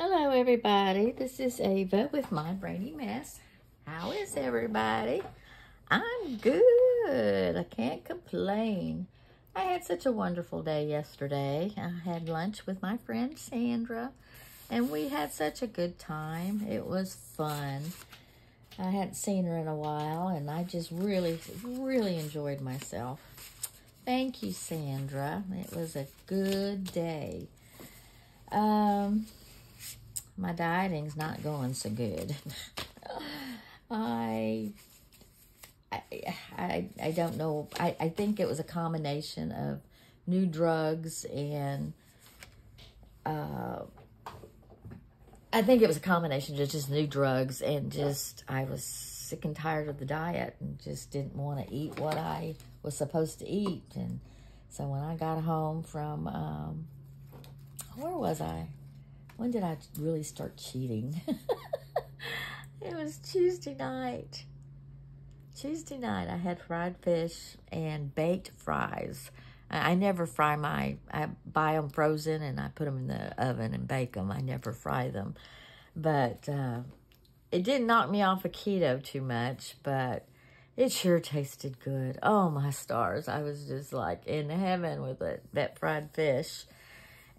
Hello everybody, this is Ava with My Brainy Mess. How is everybody? I'm good, I can't complain. I had such a wonderful day yesterday. I had lunch with my friend Sandra and we had such a good time. It was fun. I hadn't seen her in a while and I just really enjoyed myself. Thank you, Sandra. It was a good day. My dieting's not going so good. I don't know. I think it was a combination of new drugs and I think it was a combination of just new drugs and just I was sick and tired of the diet and just didn't want to eat what I was supposed to eat. And so when I got home from where was I? When did I really start cheating? It was Tuesday night. Tuesday night, I had fried fish and baked fries. I never fry I buy them frozen and I put them in the oven and bake them. I never fry them. But it didn't knock me off of keto too much, but it sure tasted good. Oh, my stars. I was just like in heaven with that fried fish.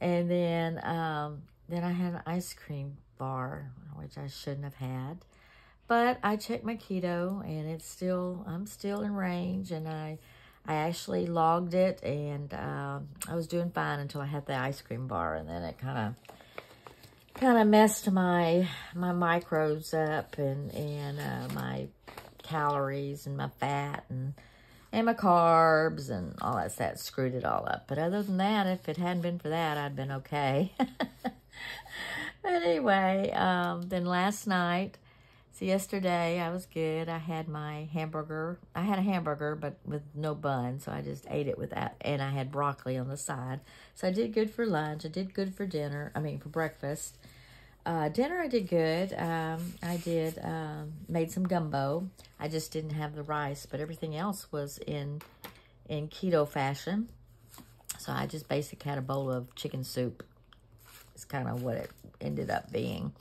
And then I had an ice cream bar, which I shouldn't have had. But I checked my keto, and I'm still in range, and I actually logged it, and I was doing fine until I had the ice cream bar, and then it kind of messed my macros up, and my calories, and my fat, and my carbs, and all that screwed it all up. But other than that, if it hadn't been for that, I'd been okay. But anyway, then last night, so yesterday I was good. I had my hamburger. I had a hamburger, but with no bun, so I just ate it with that. And I had broccoli on the side. So I did good for lunch. I did good for dinner. I mean, for breakfast. Dinner, I did good. Made some gumbo. I just didn't have the rice, but everything else was in keto fashion. So I just basically had a bowl of chicken soup. It's kind of what it ended up being.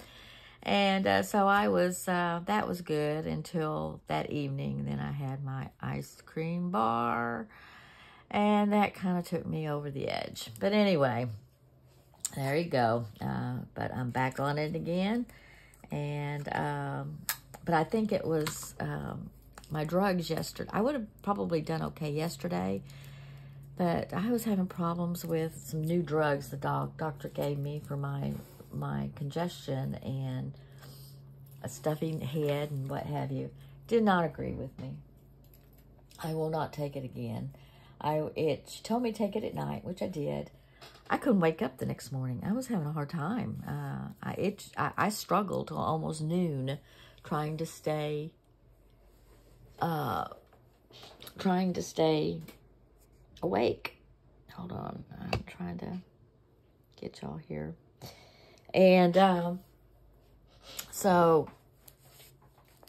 And so I was, that was good until that evening. Then I had my ice cream bar, and that kind of took me over the edge. But anyway, there you go. But I'm back on it again. And, but I think it was my drugs yesterday. I would have probably done okay yesterday, but I was having problems with some new drugs the doctor gave me for my congestion and a stuffy head and what have you. Did not agree with me. I will not take it again. She told me to take it at night, which I did. I couldn't wake up the next morning. I was having a hard time. I struggled till almost noon trying to stay awake. Hold on. I'm trying to get y'all here. And so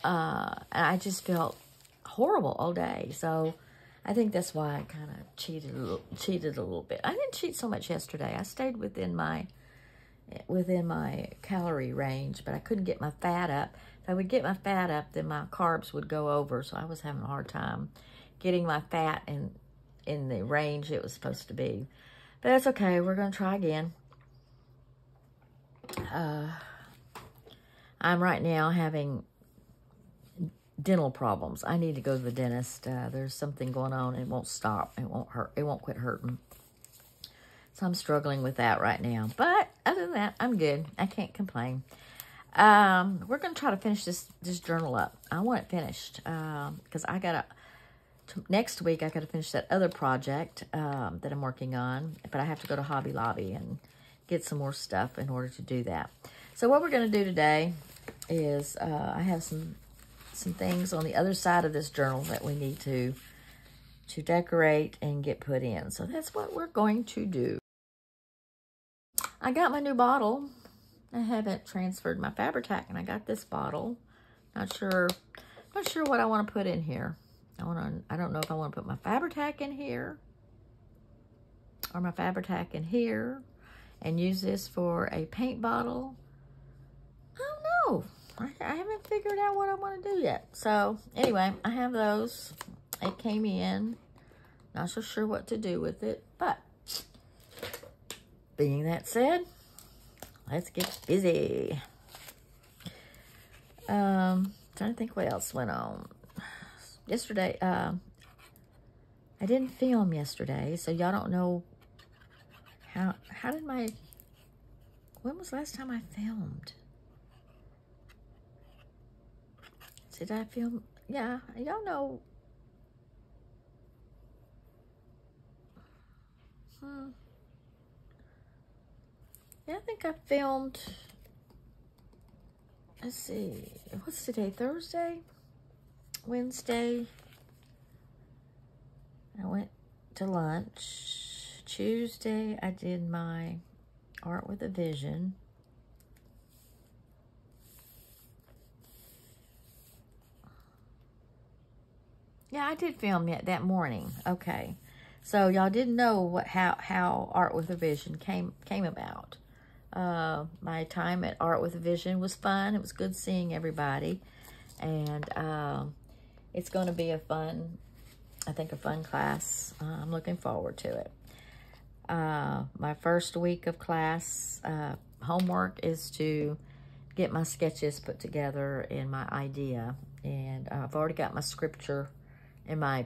I just felt horrible all day. So I think that's why I kind of cheated a little bit. I didn't cheat so much yesterday. I stayed within my calorie range, but I couldn't get my fat up. If I would get my fat up, then my carbs would go over. So I was having a hard time getting my fat in the range it was supposed to be. But that's okay. We're going to try again. I'm right now having dental problems. I need to go to the dentist. There's something going on. It won't stop. It won't hurt. It won't quit hurting. So I'm struggling with that right now. But other than that, I'm good. I can't complain. We're going to try to finish this journal up. I want it finished because I got to, next week I got to finish that other project that I'm working on. But I have to go to Hobby Lobby and get some more stuff in order to do that. So what we're going to do today is I have some things on the other side of this journal that we need to decorate and get put in. So that's what we're going to do. I got my new bottle. I haven't transferred my Fabri-Tac, and I got this bottle. Not sure what I want to put in here. I don't know if I want to put my Fabri-Tac in here or my Fabri-Tac in here and use this for a paint bottle, know. I haven't figured out what I want to do yet. So, anyway, I have those. It came in. Not so sure what to do with it. But, being that said, let's get busy. Trying to think what else went on. Yesterday, I didn't film yesterday, so y'all don't know how did when was the last time I filmed? Did I film? Yeah, y'all know. Yeah, I think I filmed, let's see, what's today, Thursday? Wednesday, I went to lunch. Tuesday, I did my Art with a Vision. Yeah, I did film it that morning. Okay. So y'all didn't know how Art with a Vision came about. My time at Art with a Vision was fun. It was good seeing everybody. And it's going to be a fun class. I'm looking forward to it. My first week of class homework is to get my sketches put together and my idea. And I've already got my scripture and my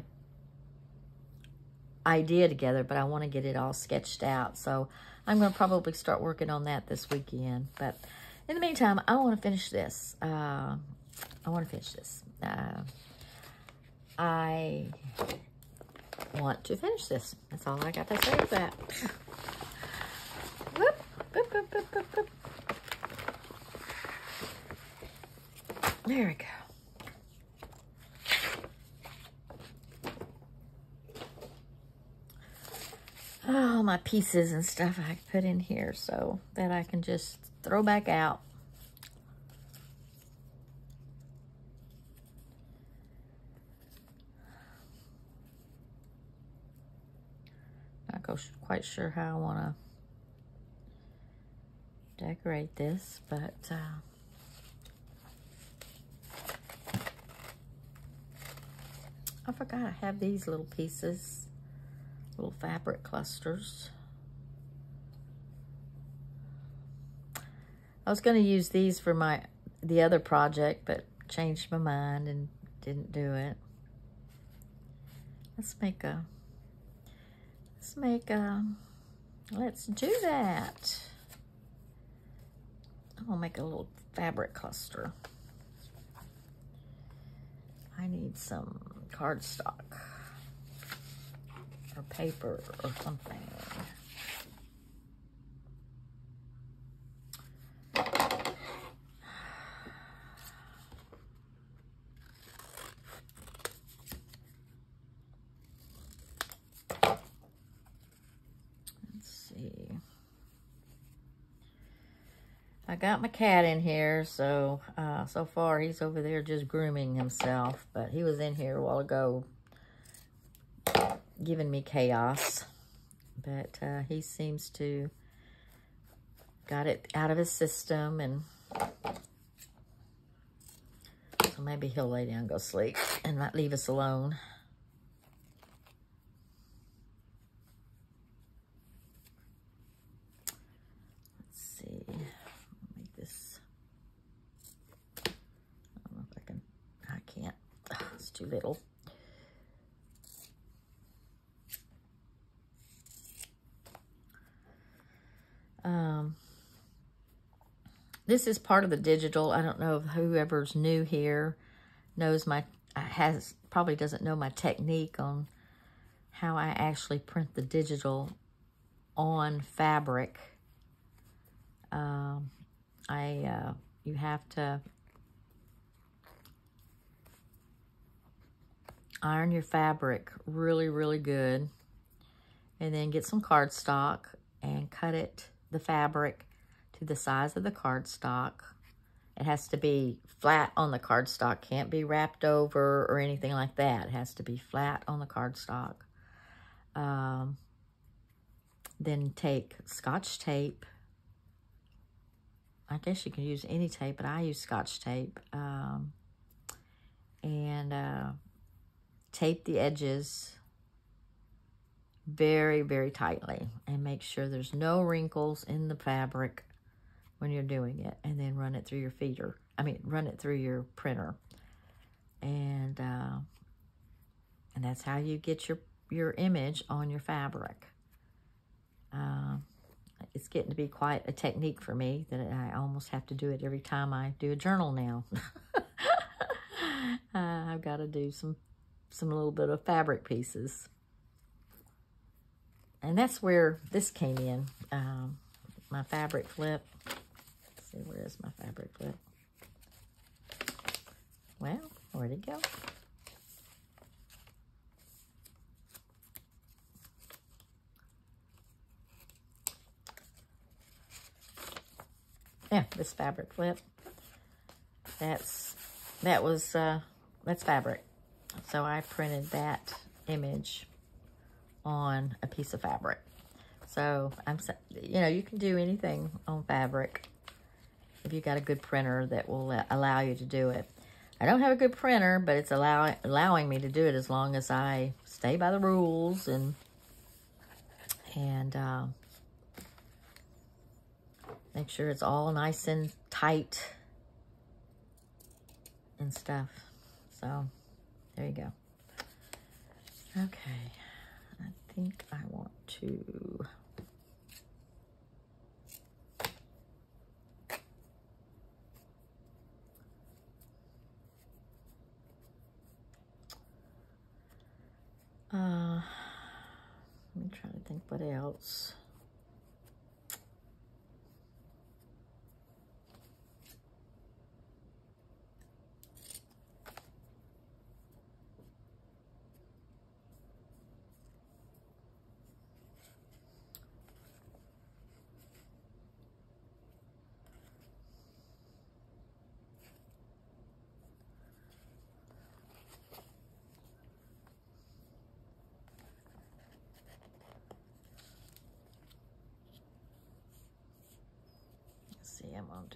idea together, but I want to get it all sketched out. So I'm going to probably start working on that this weekend. But in the meantime, I want to finish this. I want to finish this. I want to finish this. That's all I got to say to that. Whoop, whoop, whoop, whoop, whoop, whoop. There we go. All my pieces and stuff I put in here so that I can just throw back out. Not quite sure how I want to decorate this, but I forgot I have these little pieces. Little fabric clusters. I was going to use these for the other project, but changed my mind and didn't do it. Let's do that. I'm going to make a little fabric cluster. I need some cardstock. Or paper or something. Let's see. I got my cat in here, so so far he's over there just grooming himself, but he was in here a while ago giving me chaos, but he seems to got it out of his system, and so maybe he'll lay down and go sleep and not leave us alone. Let's see, make this, I don't know if I can't, it's too little. This is part of the digital. I don't know if whoever's new here knows probably doesn't know my technique on how I actually print the digital on fabric. You have to iron your fabric really, really good, and then get some cardstock and cut the fabric to the size of the cardstock. It has to be flat on the cardstock, can't be wrapped over or anything like that. It has to be flat on the cardstock. Then take Scotch tape I guess you can use any tape, but I use Scotch tape. And tape the edges very, very tightly. And make sure there's no wrinkles in the fabric when you're doing it. And then run it through your feeder. Run it through your printer. And that's how you get your image on your fabric. It's getting to be quite a technique for me that I almost have to do it every time I do a journal now. I've got to do some little bit of fabric pieces. And that's where this came in. My fabric flip. Let's see, where is my fabric flip? Well, where'd it go? Yeah, this fabric flip. That's fabric. So I printed that image on a piece of fabric. So you can do anything on fabric if you got a good printer that will allow you to do it. I don't have a good printer, but it's allowing me to do it as long as I stay by the rules and make sure it's all nice and tight and stuff. So, there you go. Okay. I think I want to... let me try to think what else.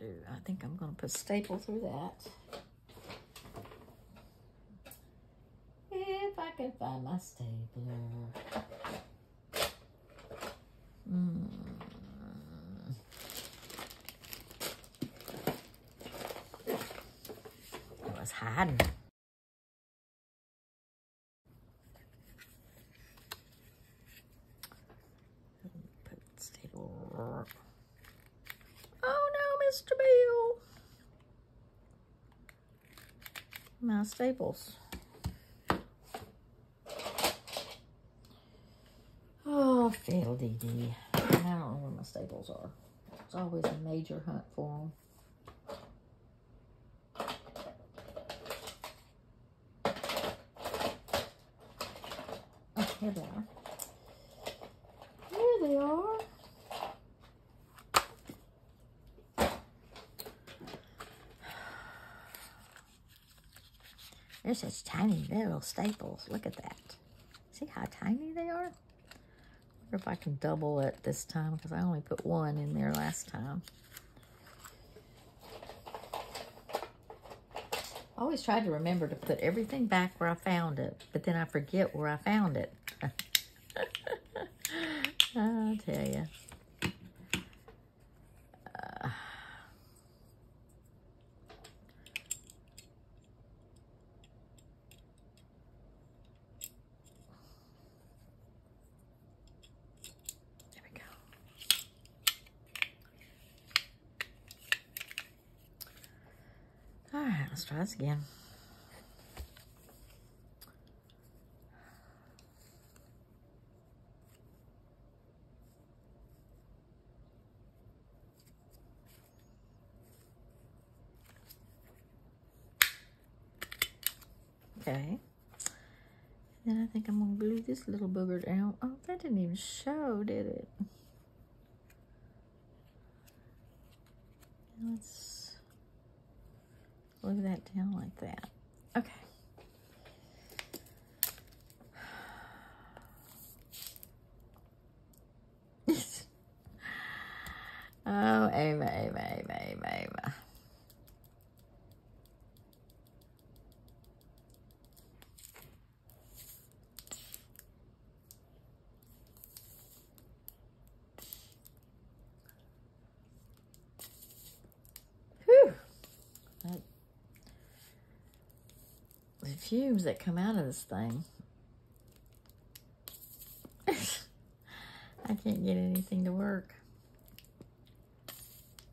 I think I'm going to put a staple through that. If I can find my stapler. It was hiding. Put staple. Oh no, Mr. Bill. My staples. Oh, fiddle dee dee. I don't know where my staples are. It's always a major hunt for them. Oh, here they are. Here they are. They're such tiny little staples. Look at that. See how tiny they are? I wonder if I can double it this time because I only put one in there last time. I always try to remember to put everything back where I found it, but then I forget where I found it. I'll tell you. All right, let's try this again. Okay. Then I think I'm going to glue this little booger down. Oh, that didn't even show, did it? Let's glue that down like that. Okay. Oh, Amy. fumes that come out of this thing. I can't get anything to work.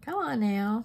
Come on now.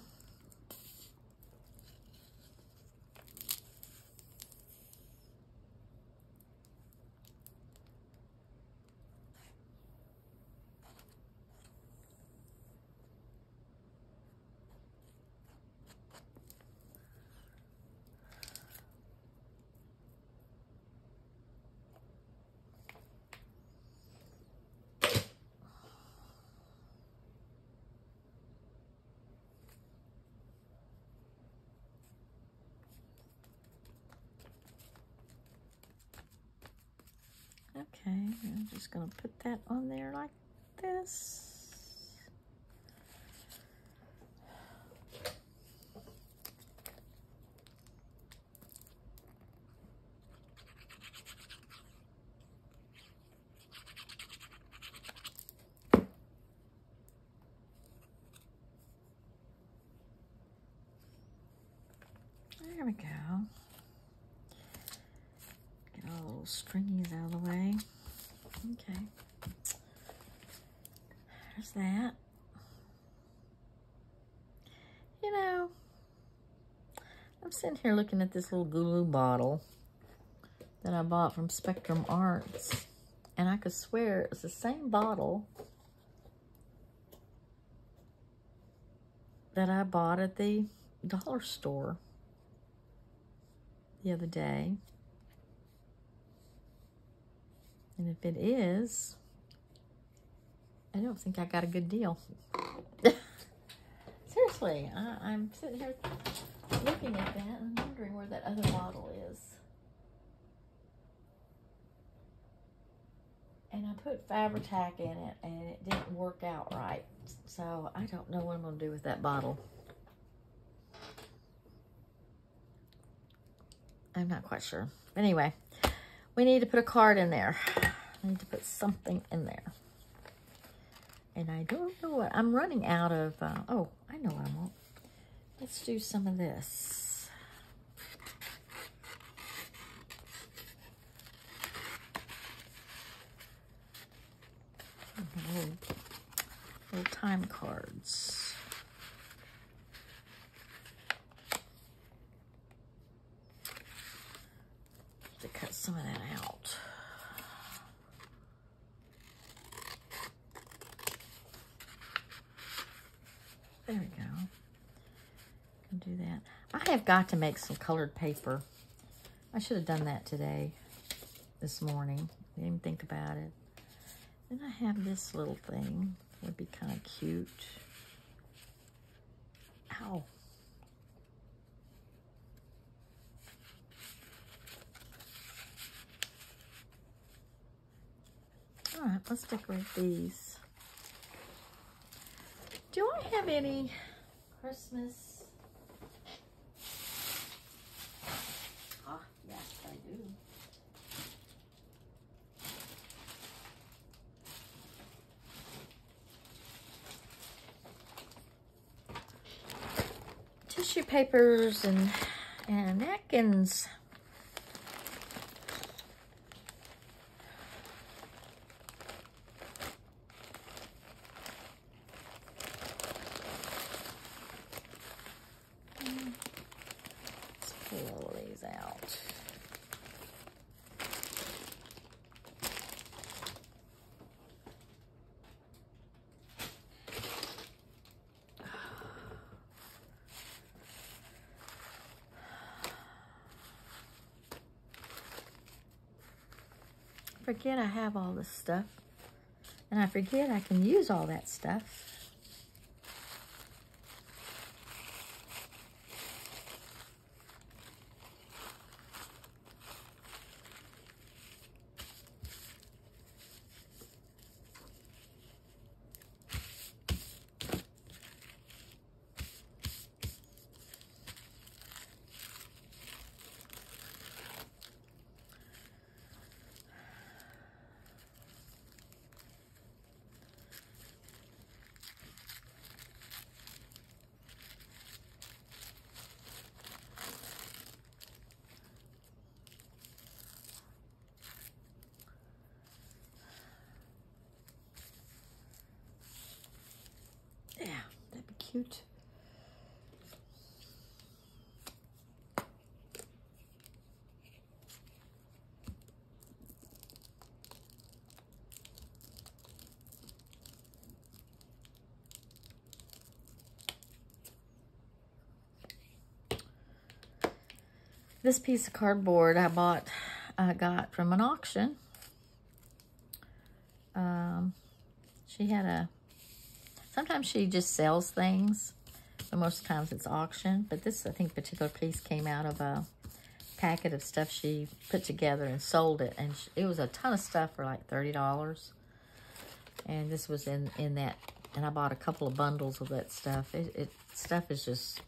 Okay, I'm just going to put that on there like this. There we go. Get all the little stringies out of the way. Okay. There's that. You know, I'm sitting here looking at this little glue bottle that I bought from Spectrum Arts, and I could swear it's the same bottle that I bought at the dollar store the other day. And if it is, I don't think I got a good deal. Seriously, I'm sitting here looking at that and wondering where that other bottle is. And I put Fabri-Tac in it, and it didn't work out right. So I don't know what I'm going to do with that bottle. I'm not quite sure. Anyway, we need to put a card in there. I need to put something in there. And I don't know what. I'm running out of, oh, I know what I want. Let's do some of this. Little time cards. To cut some of that out. There we go. Can do that. I have got to make some colored paper. I should have done that today, this morning. Didn't even think about it. Then I have this little thing. Would be kind of cute. Ow. All right, let's decorate these. Do I have any Christmas? Ah, yes, I do. Tissue papers and napkins. Out. I forget I have all this stuff, and I forget I can use all that stuff. cute. This piece of cardboard I got from an auction. She had sometimes she just sells things, but most of the times it's auction. But this, I think, particular piece came out of a packet of stuff she put together and sold it. And it was a ton of stuff for like $30. And this was in that, and I bought a couple of bundles of that stuff. Stuff is just,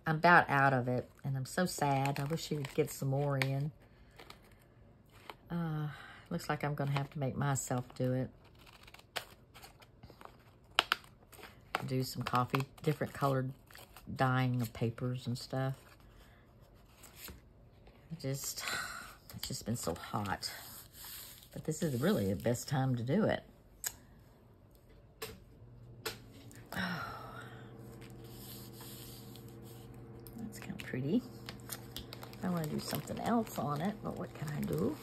I'm about out of it, and I'm so sad. I wish she would get some more in. Looks like I'm going to have to make myself do it. Do some coffee, different colored dyeing of papers and stuff. It's just been so hot. But this is really the best time to do it. Oh, that's kind of pretty. I want to do something else on it, but what can I do?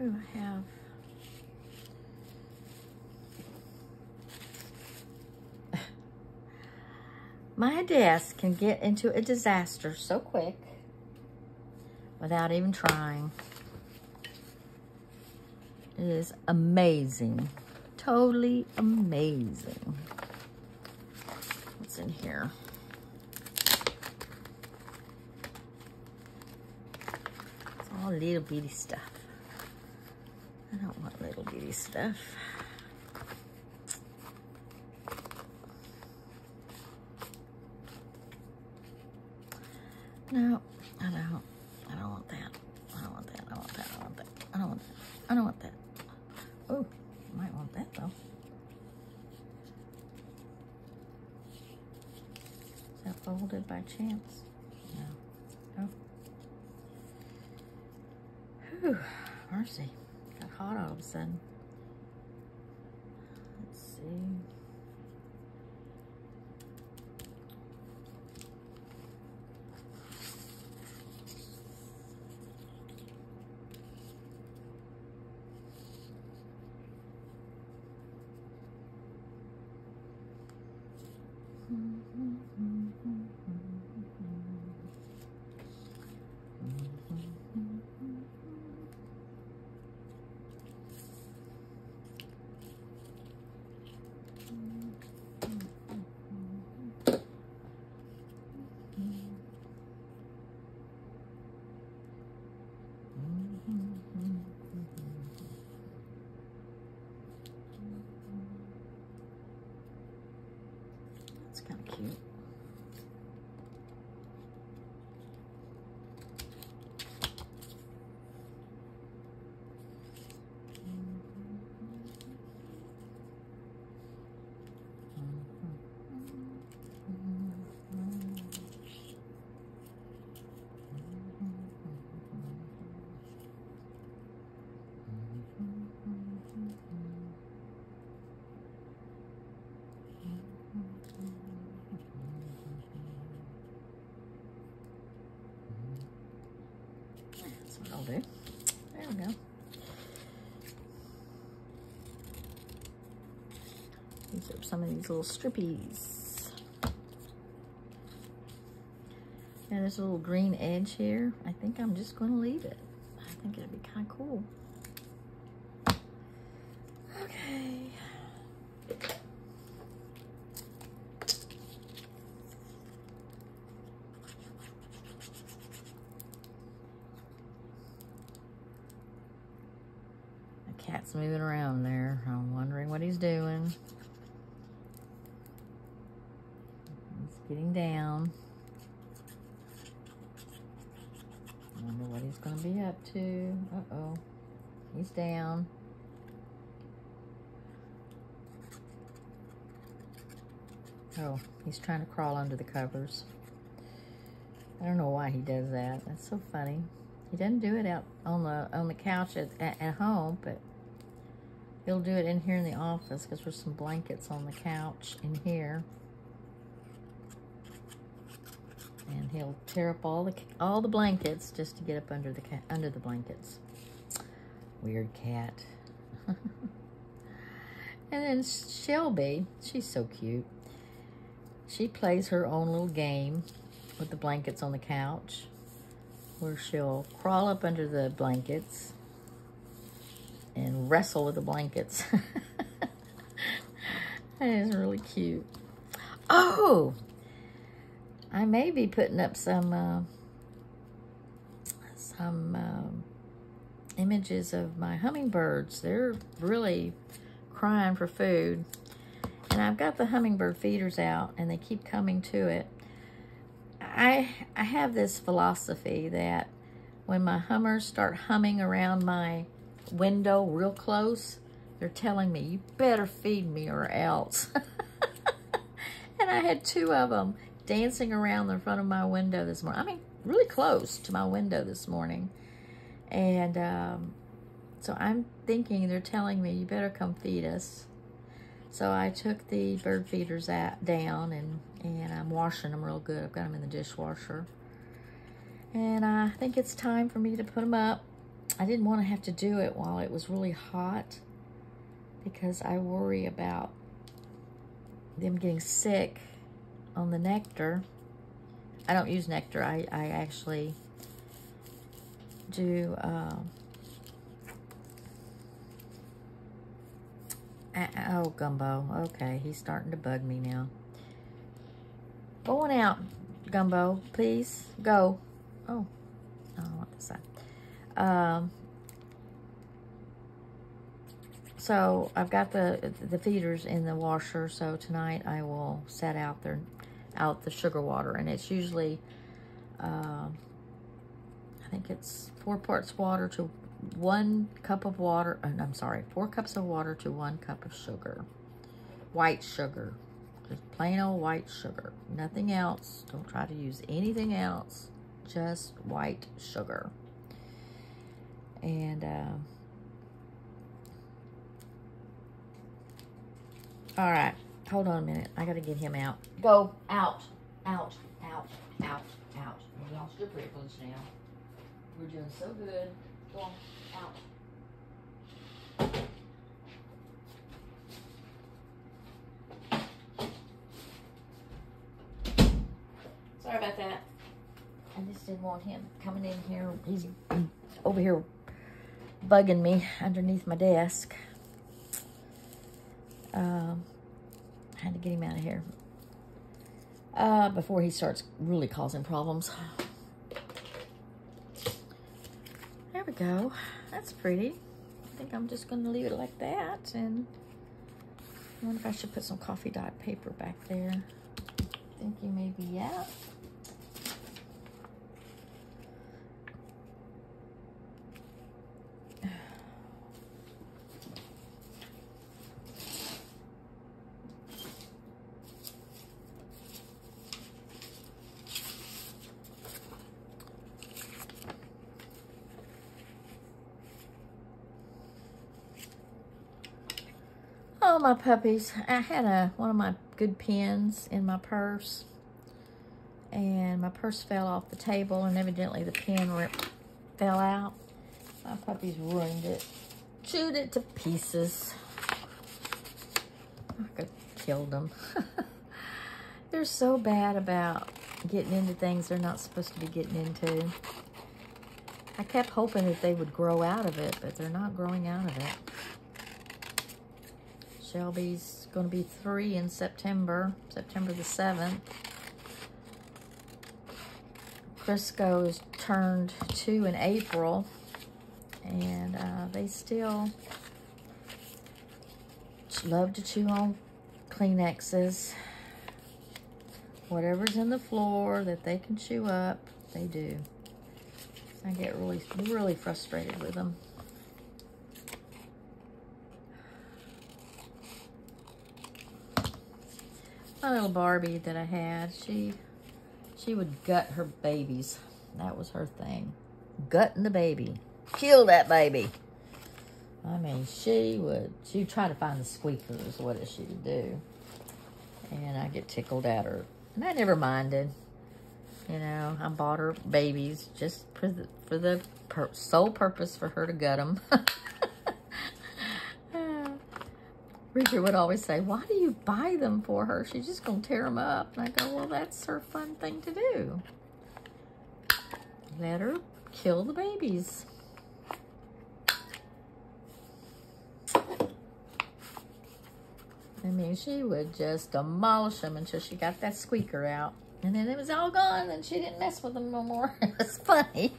I have my desk can get into a disaster so quick without even trying. It is amazing. Totally amazing. What's in here? It's all little bitty stuff. I don't want little bitty stuff. No, I don't. I don't want that. I don't want that. I want that. I want that. I don't want that. I don't want that. Oh, I might want that though. Is that folded by chance? No. Oh. Whew. Mercy. Got hot all of a sudden. Let's see. That's kind of cute. I'll do. There we go. These are some of these little strippies. And there's a little green edge here. I think I'm just going to leave it. I think it'd be kind of cool. Okay. Cat's moving around there. I'm wondering what he's doing. He's getting down. I wonder what he's going to be up to. Uh-oh. He's down. Oh, he's trying to crawl under the covers. I don't know why he does that. That's so funny. He doesn't do it out on the couch at home, but he'll do it in here in the office because there's some blankets on the couch in here. And he'll tear up all the blankets just to get up under the blankets. Weird cat. And then Shelby, she's so cute. She plays her own little game with the blankets on the couch, where she'll crawl up under the blankets and wrestle with the blankets. That is really cute. Oh, I may be putting up some images of my hummingbirds. They're really crying for food. And I've got the hummingbird feeders out, and they keep coming to it. I have this philosophy that when my hummers start humming around my window real close, they're telling me, you better feed me or else. And I had 2 of them dancing around the front of my window this morning. I mean, really close to my window this morning. And so I'm thinking they're telling me, you better come feed us. So I took the bird feeders down, and I'm washing them real good. I've got them in the dishwasher. And I think it's time for me to put them up. I didn't want to have to do it while it was really hot because I worry about them getting sick on the nectar. I don't use nectar. I actually do... oh, Gumbo. Okay, he's starting to bug me now. Go on out, Gumbo, please. Go. Oh, I don't want this side. So I've got the feeders in the washer. So tonight I will set out the sugar water, and it's usually I think it's 4 parts water to 1 cup of water. I'm sorry, 4 cups of water to 1 cup of sugar. White sugar. Just plain old white sugar. Nothing else. Don't try to use anything else. Just white sugar. And, all right. Hold on a minute. I got to get him out. Go. Out. Out. Out. Out. Out. You lost your privilege now. We're doing so good. Go on. Out. Sorry about that. I just didn't want him coming in here. He's over here bugging me underneath my desk. I had to get him out of here before he starts really causing problems. There we go. That's pretty. I think I'm just going to leave it like that. And I wonder if I should put some coffee dot paper back there. I think you may be out. Oh, my puppies. I had one of my good pens in my purse, and my purse fell off the table, and evidently the pen fell out. My puppies ruined it. Chewed it to pieces. I could have killed them. They're so bad about getting into things they're not supposed to be getting into. I kept hoping that they would grow out of it, but they're not growing out of it. Shelby's going to be 3 in September the 7th. Crisco's turned 2 in April, and they still love to chew on Kleenexes. Whatever's in the floor that they can chew up, they do. I get really frustrated with them. My little Barbie that I had, she would gut her babies. That was her thing. Gutting the baby. Kill that baby. I mean, she'd try to find the squeaker is what she would do. And I get tickled at her. And I never minded. You know, I bought her babies just for the sole purpose for her to gut them. Richard would always say, why do you buy them for her? She's just going to tear them up. And I go, well, that's her fun thing to do. Let her kill the babies. I mean, she would just demolish them until she got that squeaker out. And then it was all gone, and she didn't mess with them no more. It was funny.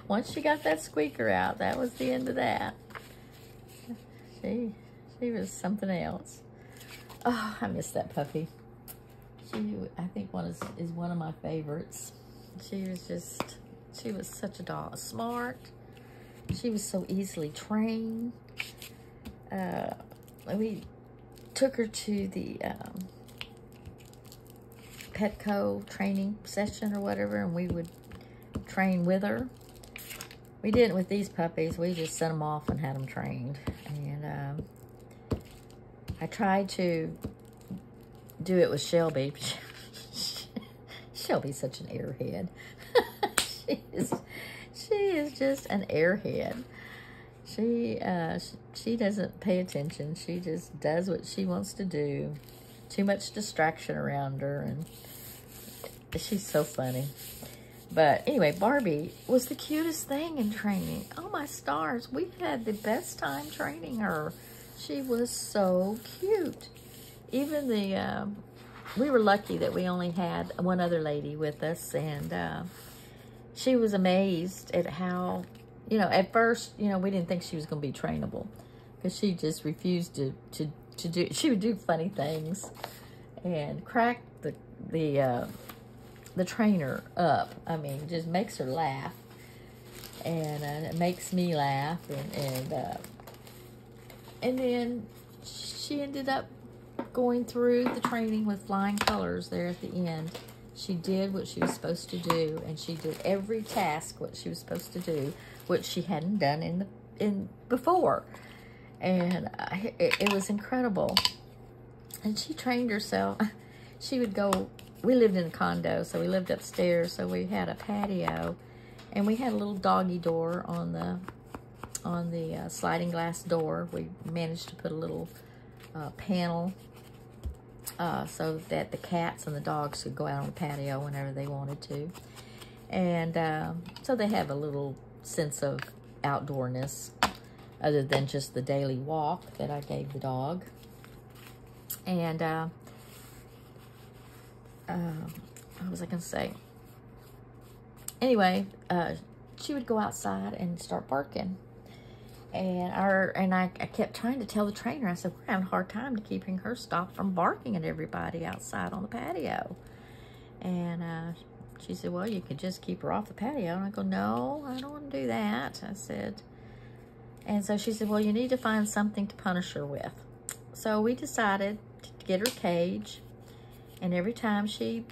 Once she got that squeaker out, that was the end of that. She was something else. Oh, I miss that puppy. I think is one of my favorites. She was such a dog. Smart. She was so easily trained. We took her to the Petco training session or whatever, and we would train with her. We didn't with these puppies. We just sent them off and had them trained. And I tried to do it with Shelby. Shelby's such an airhead. she is just an airhead. She doesn't pay attention. She just does what she wants to do. Too much distraction around her, and she's so funny. But anyway, Barbie was the cutest thing in training. Oh my stars, we had the best time training her. She was so cute. Even we were lucky that we only had one other lady with us, and she was amazed at how, you know, at first, you know, we didn't think she was going to be trainable because she just refused to do. She would do funny things and crack the trainer up. I mean, just makes her laugh, and it makes me laugh, and then she ended up going through the training with flying colors there at the end. She did what she was supposed to do, and she did every task what she was supposed to do, which she hadn't done before. And it was incredible. And she trained herself. She would go, we lived in a condo, so we lived upstairs, so we had a patio, and we had a little doggy door on the sliding glass door. We managed to put a little panel so that the cats and the dogs could go out on the patio whenever they wanted to. And so they have a little sense of outdoorness other than just the daily walk that I gave the dog. And what was I going to say? Anyway, she would go outside and start barking. And I kept trying to tell the trainer, I said, we're having a hard time to keeping her stopped from barking at everybody outside on the patio. And she said, well, you could just keep her off the patio. And I go, no, I don't want to do that. I said, and so she said, well, you need to find something to punish her with. So we decided to get her a cage. And every time she'd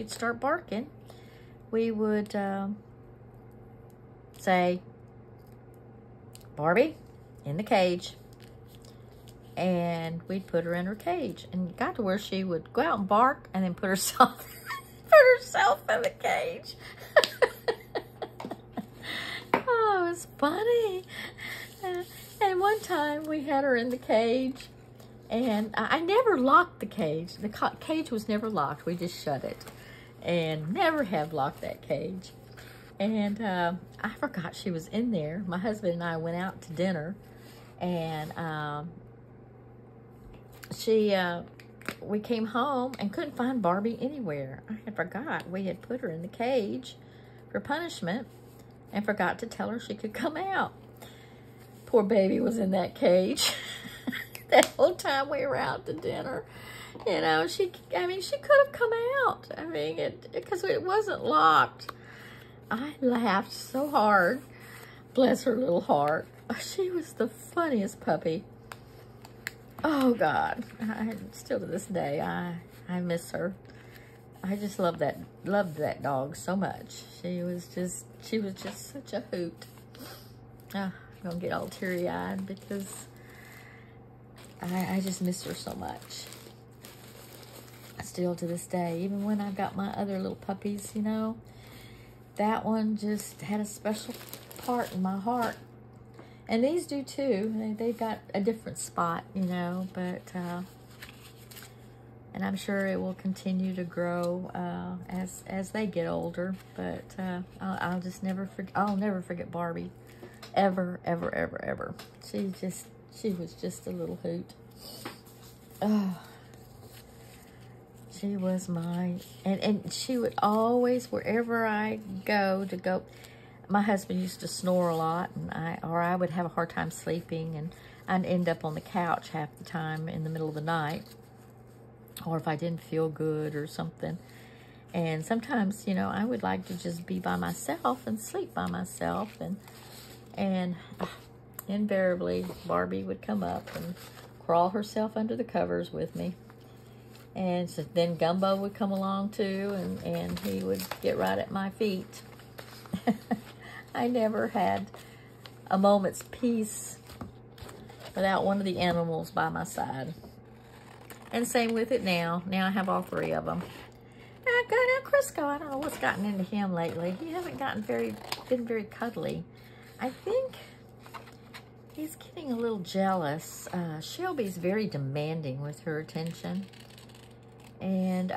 start barking, we would say, Barbie, in the cage. And we'd put her in her cage. And it got to where she would go out and bark and then put herself in the cage. Oh, it was funny. And one time we had her in the cage, and I never locked the cage. The cage was never locked. We just shut it, and never have locked that cage. And I forgot she was in there. My husband and I went out to dinner, and we came home and couldn't find Barbie anywhere. I had forgot we had put her in the cage for punishment and forgot to tell her she could come out. Poor baby was in that cage that whole time we were out to dinner. You know, she could have come out. I mean, because it wasn't locked. I laughed so hard. Bless her little heart. She was the funniest puppy. Oh God, still to this day, I miss her. I just loved that dog so much. She was just such a hoot. I'm gonna get all teary-eyed because I just miss her so much. Still to this day, even when I've got my other little puppies, you know, that one just had a special part in my heart. And these do too. They've got a different spot, you know, but, and I'm sure it will continue to grow as they get older. But I'll just never forget. I'll never forget Barbie, ever, ever, ever, ever. She was just a little hoot. Oh, she was mine, and she would always, wherever I go. My husband used to snore a lot, and I would have a hard time sleeping, and I'd end up on the couch half the time in the middle of the night, or if I didn't feel good or something. And sometimes, you know, I would like to just be by myself and sleep by myself, and invariably Barbie would come up and crawl herself under the covers with me. And so then Gumbo would come along too, and he would get right at my feet. I never had a moment's peace without one of the animals by my side. And same with it now. Now I have all three of them. Now Crisco, I don't know what's gotten into him lately. He hasn't been very cuddly. I think he's getting a little jealous. Shelby's very demanding with her attention. And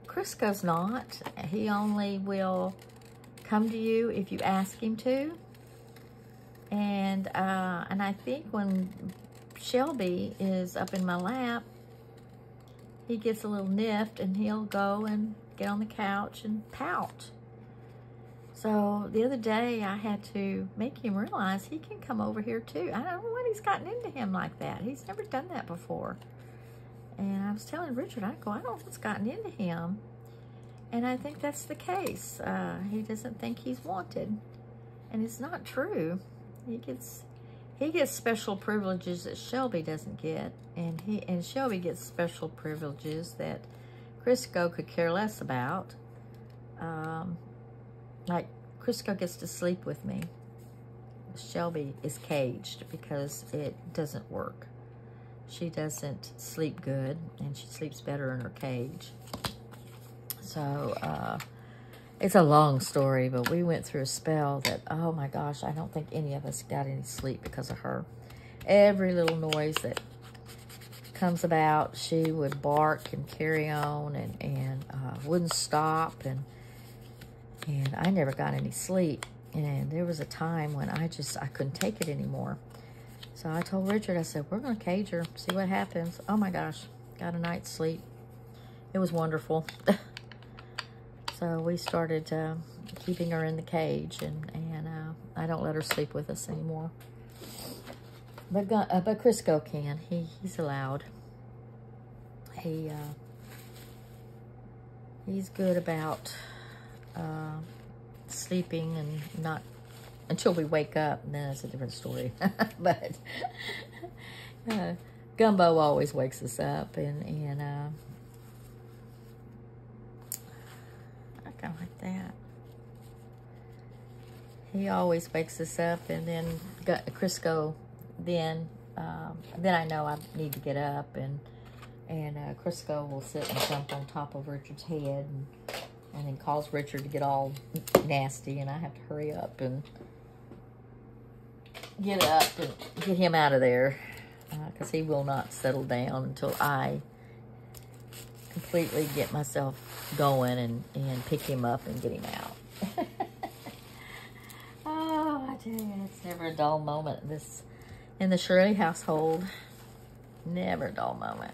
Crisco's not. He only will come to you if you ask him to. And I think when Shelby is up in my lap, he gets a little nipped and he'll go and get on the couch and pout. So the other day I had to make him realize he can come over here too. I don't know what he's gotten into him like that. He's never done that before. And I was telling Richard, I don't know what's gotten into him. And I think that's the case. He doesn't think he's wanted. And it's not true. He gets special privileges that Shelby doesn't get. And Shelby gets special privileges that Crisco could care less about. Like, Crisco gets to sleep with me. Shelby is caged because it doesn't work. She doesn't sleep good, and she sleeps better in her cage. So, it's a long story, but we went through a spell that, oh my gosh, I don't think any of us got any sleep because of her. Every little noise that comes about, she would bark and carry on and wouldn't stop, and I never got any sleep. And there was a time when I couldn't take it anymore. So I told Richard, I said, we're going to cage her, see what happens. Oh my gosh, got a night's sleep. It was wonderful. So we started keeping her in the cage, and I don't let her sleep with us anymore. But Crisco can. He's allowed. He's good about sleeping and not until we wake up, and then it's a different story. But Gumbo always wakes us up, and I kind of like that. He always wakes us up, and then Crisco, then I know I need to get up, and Crisco will sit and jump on top of Richard's head, and then calls Richard to get all nasty, and I have to hurry up and get up and get him out of there, because he will not settle down until I completely get myself going and pick him up and get him out. Oh, I tell you, it's never a dull moment in the Shirley household. Never a dull moment.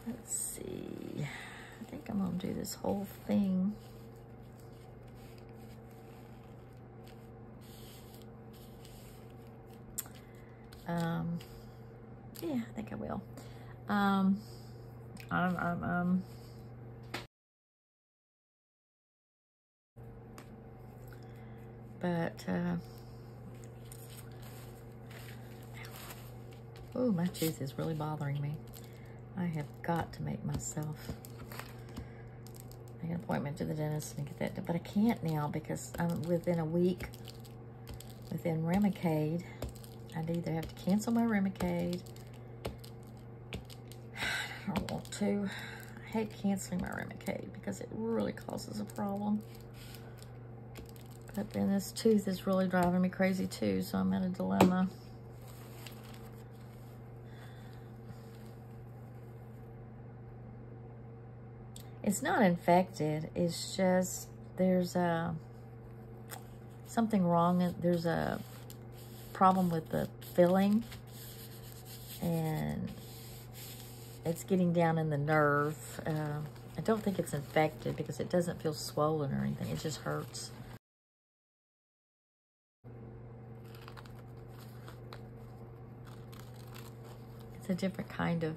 Let's see. I think I'm going to do this whole thing. Yeah, I think I will. But Oh, my tooth is really bothering me. I have got to make myself make an appointment to the dentist and get that done. But I can't now because I'm within a week within Remicade. I'd either have to cancel my Remicade. I don't want to. I hate canceling my Remicade because it really causes a problem. But then this tooth is really driving me crazy too, so I'm in a dilemma. It's not infected. It's just there's something wrong. There's a problem with the filling, and it's getting down in the nerve. I don't think it's infected because it doesn't feel swollen or anything. It just hurts. It's a different kind of,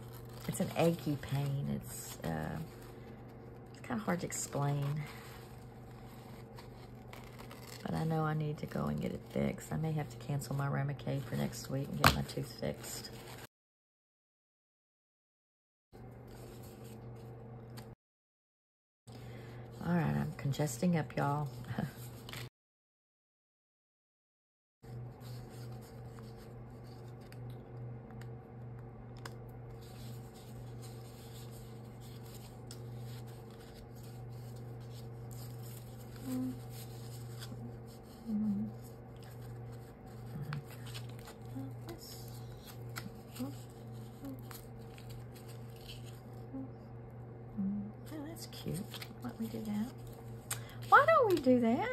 it's an achy pain. It's kind of hard to explain. But I know I need to go and get it fixed. I may have to cancel my Remicade for next week and get my tooth fixed. All right, I'm congesting up, y'all. Oh, that's cute. Why don't we do that? Why don't we do that?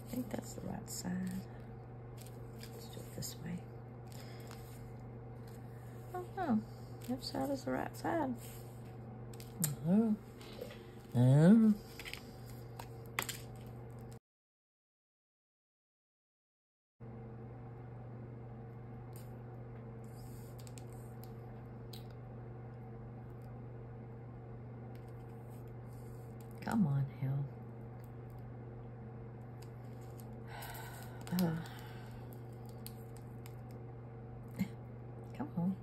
I think that's the right side. Let's do it this way. Oh no, which side is the right side? Oh. Oh. Come on, Hill. Come on.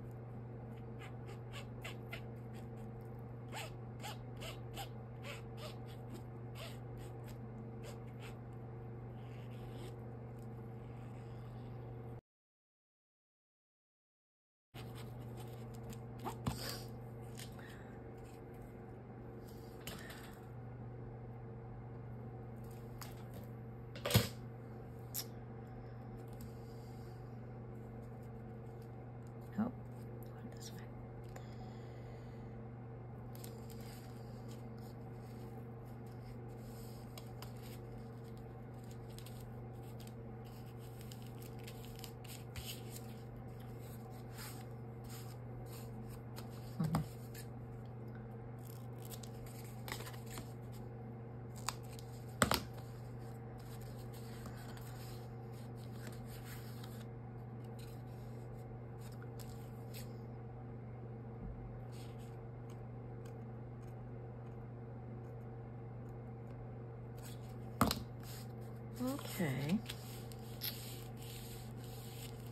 Okay.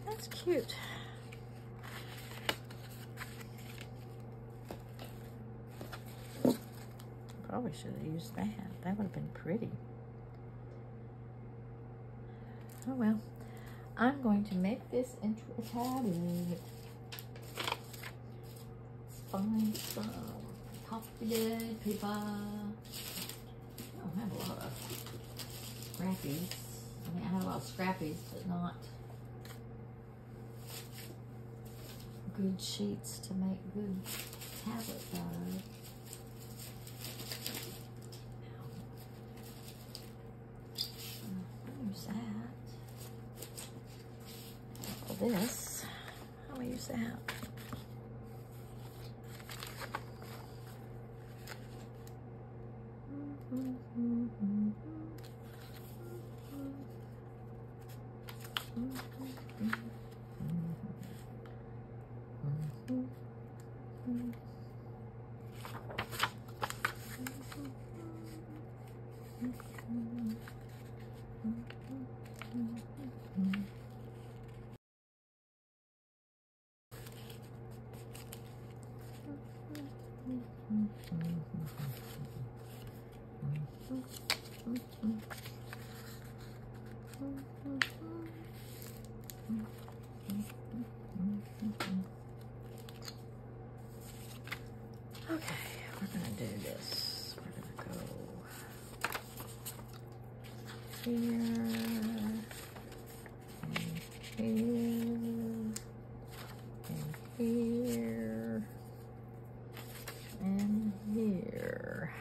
That's cute. Probably should have used that. That would have been pretty. Oh well. I'm going to make this into a tablet. Let's find some coffee paper. I don't have a lot of scrappies. I mean, I have a lot of scrappies, but not good sheets to make good tablets out of. I'll use that. For this, I'll use that. Okay, we're gonna do this. We're gonna go here, and here, and here, and here.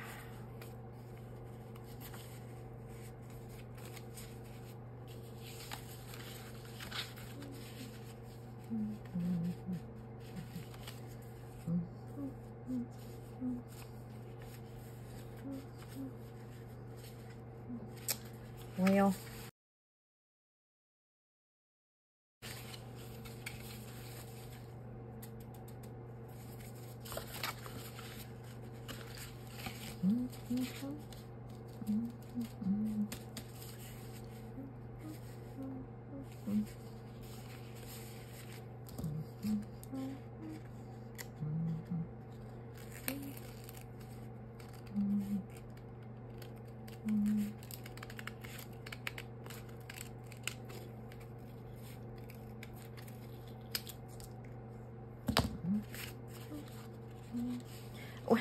Well,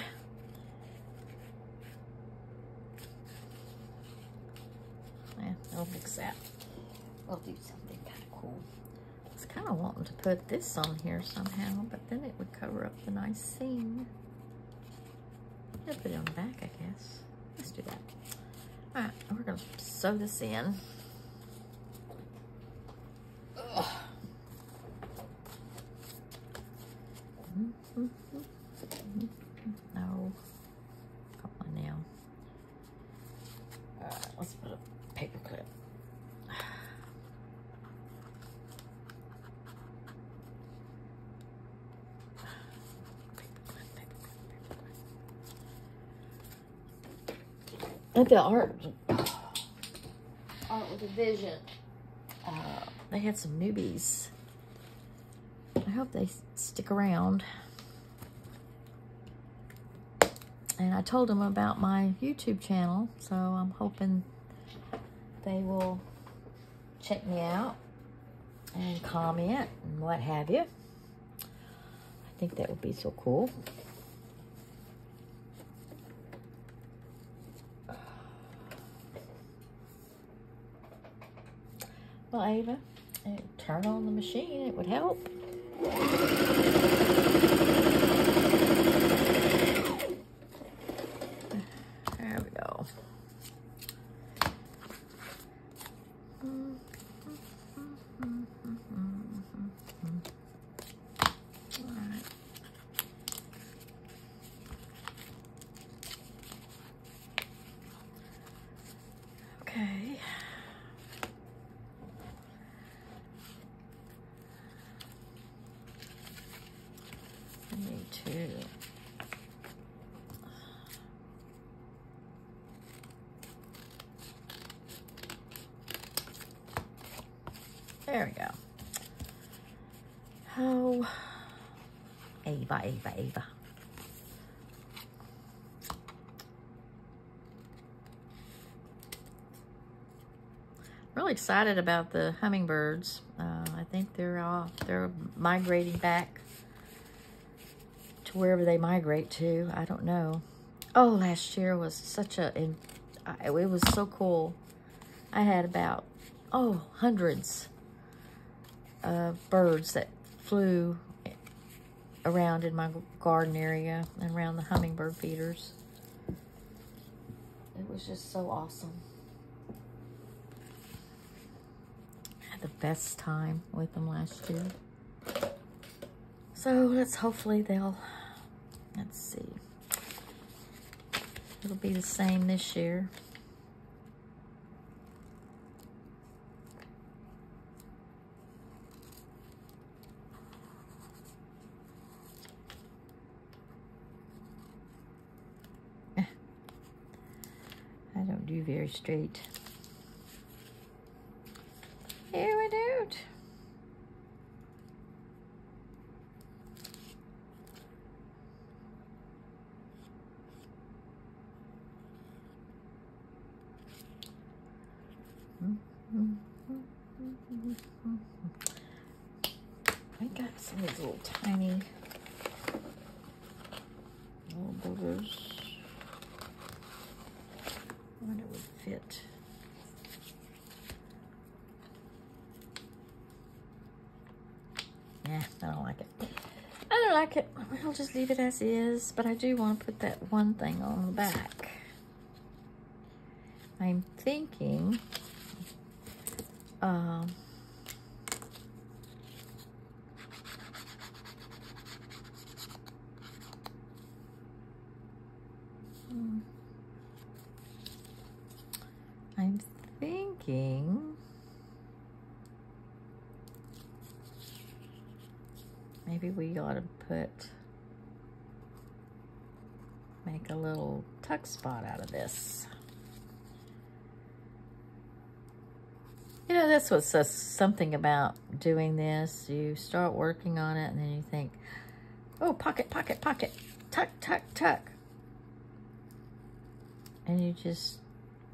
yeah, I'll fix that. We'll do something kind of cool. I was kind of wanting to put this on here somehow, but then it would cover up the nice seam. I'll put it on the back, I guess. Let's do that. All right, we're gonna sew this in. Ugh. No. Come on now. All right, let's put a paper clip. At the art with a vision, they had some newbies. I hope they stick around. And I told them about my YouTube channel, so I'm hoping they will check me out and comment and what have you. I think that would be so cool. Well, Ava, turn on the machine. It would help. There we go. All right. Okay. Me too. There we go. Oh, Ava, Ava, Ava. Really excited about the hummingbirds. I think they're migrating back to wherever they migrate to. I don't know. Oh, last year was such a, it was so cool. I had about, hundreds of birds that flew around in my garden area and around the hummingbird feeders. It was just so awesome. I had the best time with them last year. So hopefully let's see. It'll be the same this year. do very straight. Here we do it. I got some of these little tiny little boogers. I wonder if it would fit. Yeah, I don't like it. I don't like it. I'll just leave it as is, but I do want to put that one thing on the back. I'm thinking, maybe we ought to make a little tuck spot out of this. You know, that's what says something about doing this. You start working on it and then you think, oh, pocket, pocket, pocket, tuck, tuck, tuck. And you just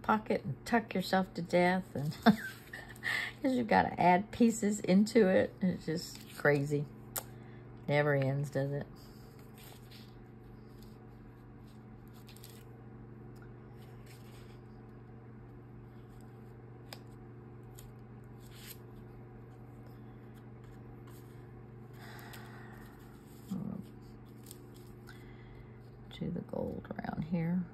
pocket and tuck yourself to death, and because you've got to add pieces into it. It's just crazy. Never ends, does it? Do the gold around here.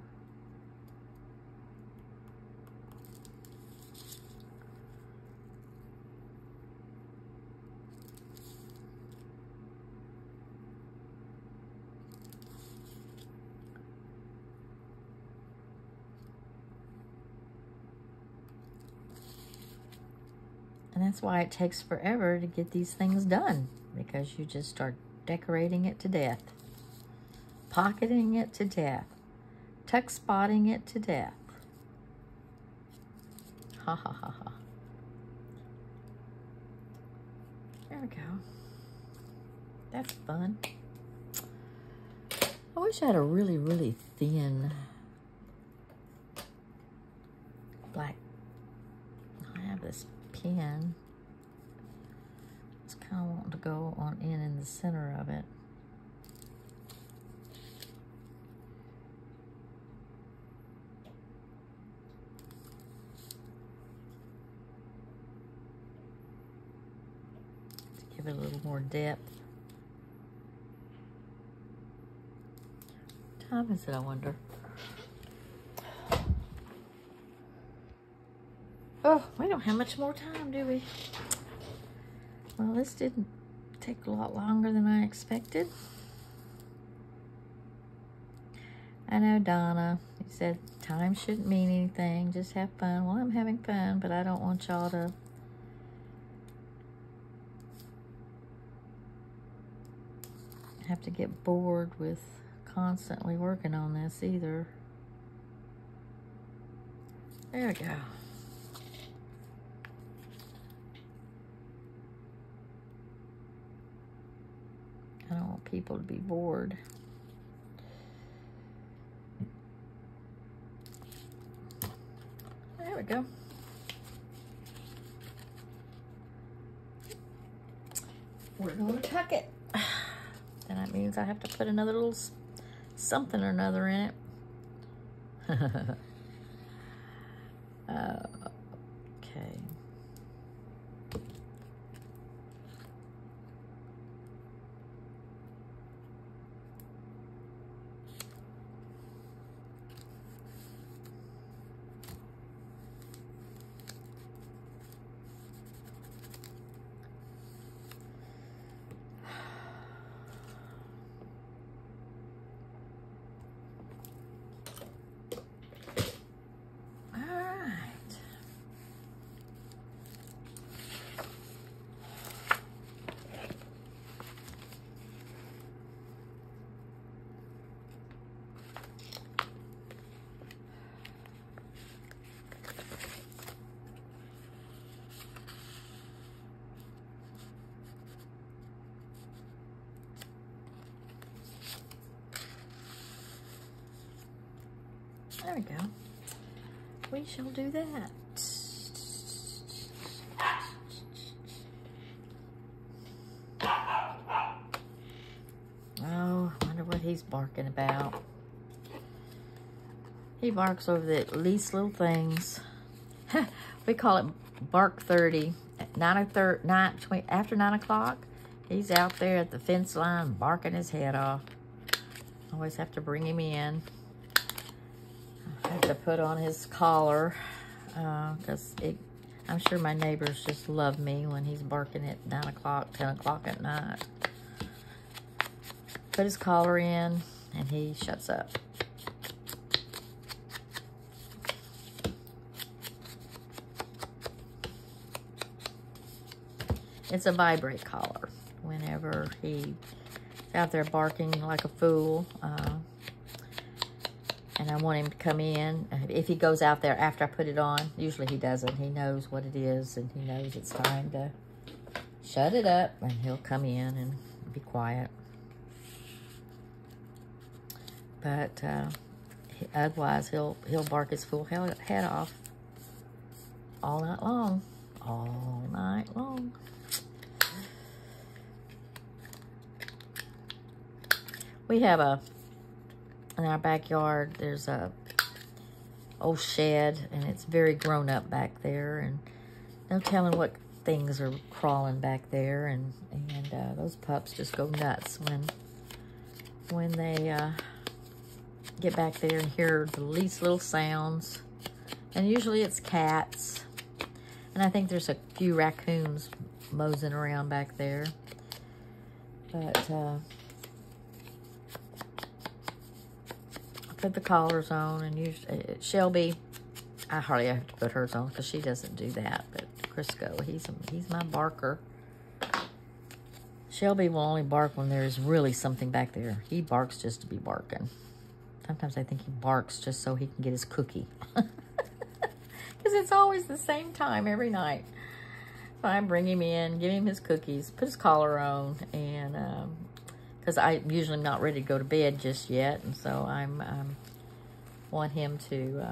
And that's why it takes forever to get these things done, because you just start decorating it to death, pocketing it to death, tuck spotting it to death. Ha ha ha ha. There we go. That's fun. I wish I had a really, really thin black. I have this pen. Just kind of wanting to go on in the center of it. To give it a little more depth. What time is it, I wonder? Oh, we don't have much more time, do we? Well, this didn't take a lot longer than I expected. I know Donna, you said time shouldn't mean anything, just have fun. Well, I'm having fun, but I don't want y'all to have to get bored with constantly working on this either. There we go. I don't want people to be bored. There we go. We're going to tuck it. And that means I have to put another little something or another in it. Okay. There we go. We shall do that. Oh, I wonder what he's barking about. He barks over the least little things. We call it bark 30. After 9 o'clock, he's out there at the fence line barking his head off. Always have to bring him in. I have to put on his collar because I'm sure my neighbors just love me when he's barking at 9 o'clock, 10 o'clock at night. Put his collar in and he shuts up. It's a vibrate collar. Whenever he's out there barking like a fool, and I want him to come in. If he goes out there after I put it on, usually he doesn't. He knows what it is, and he knows it's time to shut it up, and he'll come in and be quiet. But otherwise, he'll bark his fool head off all night long. All night long. We have in our backyard, there's a old shed, and it's very grown up back there, and no telling what things are crawling back there, and those pups just go nuts when they get back there and hear the least little sounds, and usually it's cats, and I think there's a few raccoons moseying around back there, but put the collars on, and usually Shelby, I hardly have to put hers on because she doesn't do that, but Crisco, he's my barker. Shelby will only bark when there's really something back there. He barks just to be barking. Sometimes I think he barks just so he can get his cookie. Because it's always the same time every night. So I bring him in, give him his cookies, put his collar on, and because I'm usually not ready to go to bed just yet, and so I'm want him to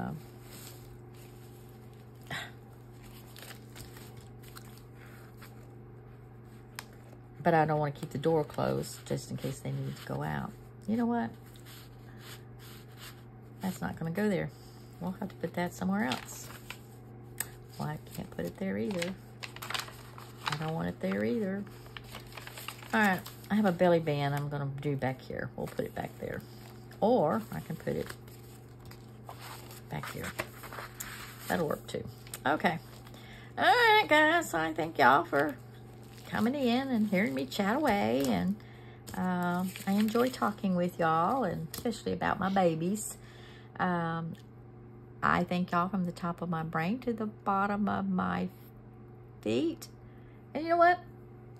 but I don't want to keep the door closed just in case they need to go out. You know what? That's not going to go there. We'll have to put that somewhere else. Well, I can't put it there either. I don't want it there either. All right, I have a belly band I'm going to do back here. We'll put it back there. Or I can put it back here. That'll work too. Okay. All right, guys. So I thank y'all for coming in and hearing me chat away. And I enjoy talking with y'all, and especially about my babies. I thank y'all from the top of my brain to the bottom of my feet. And you know what?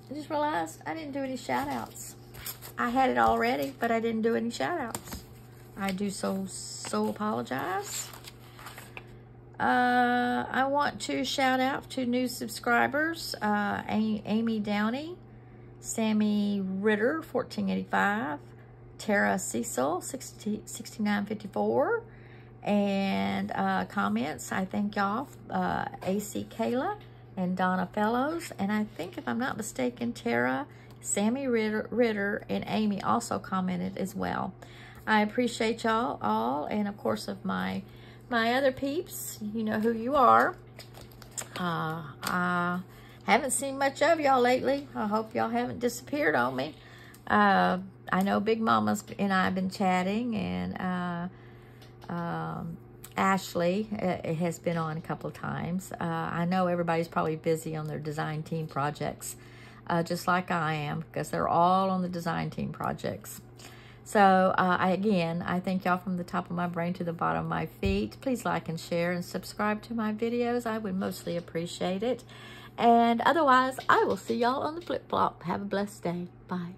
I just realized I didn't do any shout-outs. I had it already, but I didn't do any shout-outs. I do so apologize. I want to shout out to new subscribers. Amy Downey, Sammy Ritter, 1485, Tara Cecil, 6954, and comments. I thank y'all, AC Kayla, and Donna Fellows, and I think, if I'm not mistaken, Tara, Sammy Ritter, and Amy also commented as well. I appreciate y'all all, and of course of my other peeps. You know who you are. I haven't seen much of y'all lately. I hope y'all haven't disappeared on me. I know Big Mama's and I have been chatting, and Ashley has been on a couple of times. I know everybody's probably busy on their design team projects, just like I am, because they're all on the design team projects. So, again, I thank y'all from the top of my brain to the bottom of my feet. Please like and share and subscribe to my videos. I would mostly appreciate it. And otherwise, I will see y'all on the flip-flop. Have a blessed day. Bye.